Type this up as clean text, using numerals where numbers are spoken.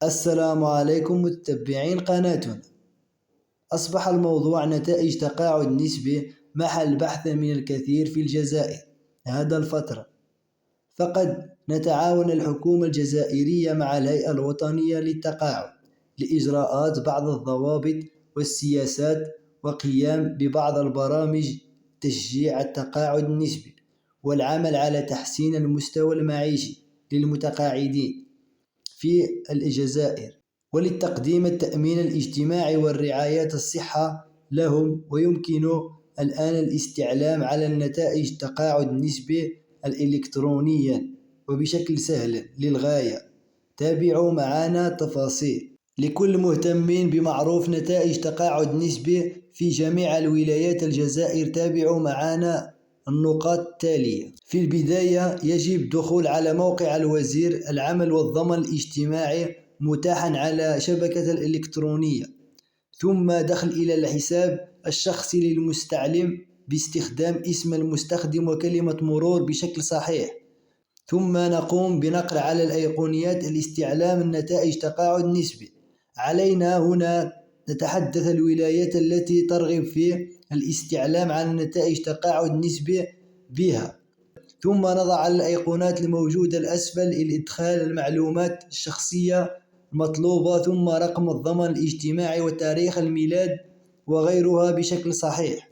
السلام عليكم متابعين قناتنا. أصبح الموضوع نتائج تقاعد نسبي محل بحث من الكثير في الجزائر هذا الفترة، فقد نتعاون الحكومة الجزائرية مع الهيئة الوطنية للتقاعد لإجراءات بعض الضوابط والسياسات وقيام ببعض البرامج تشجيع التقاعد النسبي والعمل على تحسين المستوى المعيشي للمتقاعدين في الجزائر ولتقديم التأمين الاجتماعي والرعاية الصحة لهم. ويمكن الآن الاستعلام على النتائج التقاعد النسبي الإلكترونيا وبشكل سهل للغاية. تابعوا معنا تفاصيل لكل مهتمين بمعروف نتائج تقاعد نسبي في جميع الولايات الجزائر. تابعوا معنا النقاط التالية. في البداية يجب الدخول على موقع الوزير العمل والضمان الاجتماعي متاحا على شبكة الإلكترونية، ثم دخل إلى الحساب الشخصي للمستعلم باستخدام اسم المستخدم وكلمة مرور بشكل صحيح، ثم نقوم بنقر على الأيقونيات الاستعلام النتائج تقاعد نسبي. علينا هنا نتحدث الولايات التي ترغب في الاستعلام عن نتائج تقاعد نسبي بها، ثم نضع على الأيقونات الموجودة الأسفل لإدخال المعلومات الشخصية المطلوبة، ثم رقم الضمان الاجتماعي وتاريخ الميلاد وغيرها بشكل صحيح.